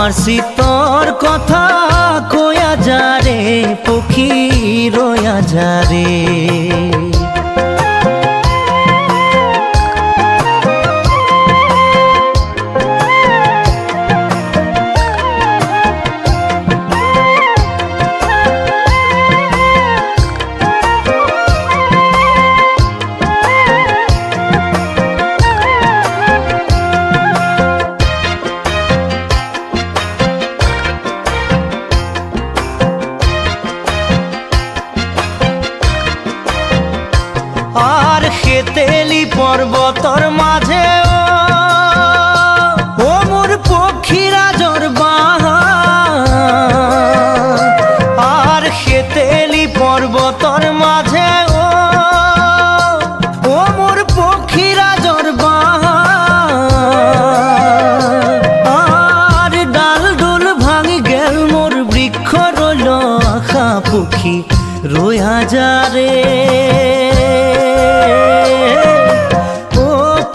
আমার শীতর কথা কয়া যারে পক্ষী রয়া যারে। আর খেতেলি পর্বতর মাঝে ও মোর পক্ষীরা জরবাহা। আর খেতেলি পর্বতর মাঝে ও মোর পক্ষীরা জরবাহা। আর ডাল ডুল ভাঙি গেল মোর বৃক্ষ রইল আখা পক্ষী রয়া যারে।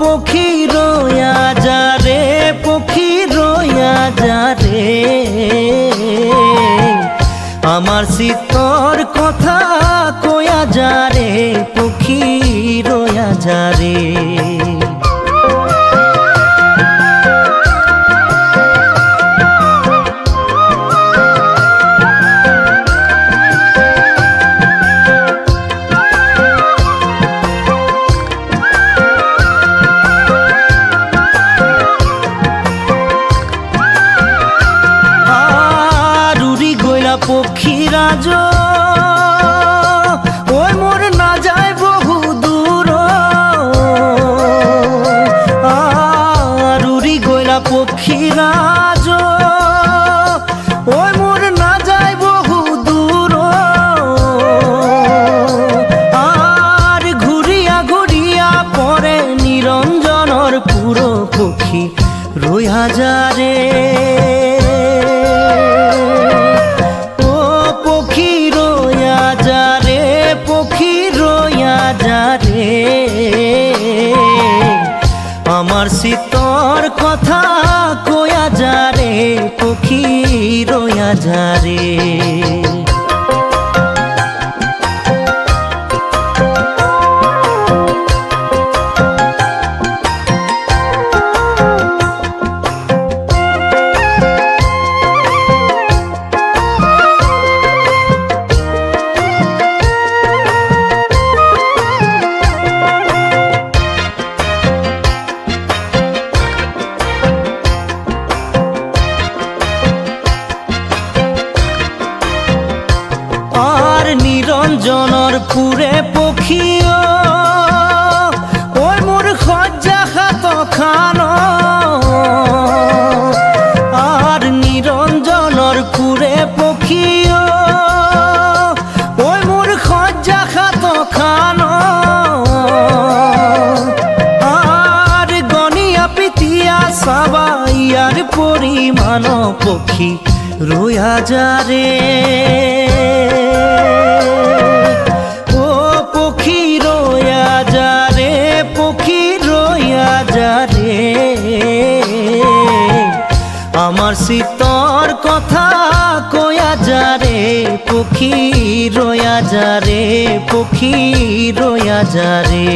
পক্ষী রয়া যারে পক্ষী রয়া যারে। আমার শীতর কথা কয়া যারে পক্ষী রয়া যারে। পক্ষীরাজ ওই মোর না যায় বহু দূর। আর উড়ি গইলা পক্ষীরাজ ওই মোর না যায় বহু দূর। আর ঘুরিয়া ঘুরিয়া পরে নিরঞ্জনর পুরো পক্ষী রয়া যারে। আমার শীতর কথা কয়া যারে পক্ষী রয়া যারে। আর নিরঞ্জনর পুরে পক্ষী ওই মোর খজ্জা খাত খান। আর নিরঞ্জনর পুরে পক্ষী ওই মোর খজ্জা খাত খান। আর গনিয়া পিতিয়া সাবাইয়ার পরিমাণ পক্ষী রয়া যারে। ও পক্ষী রয়া যারে পক্ষী রয়া যারে। আমার শীতর কথা কয়া যারে পক্ষী রয়া যারে পক্ষী রয়া যারে।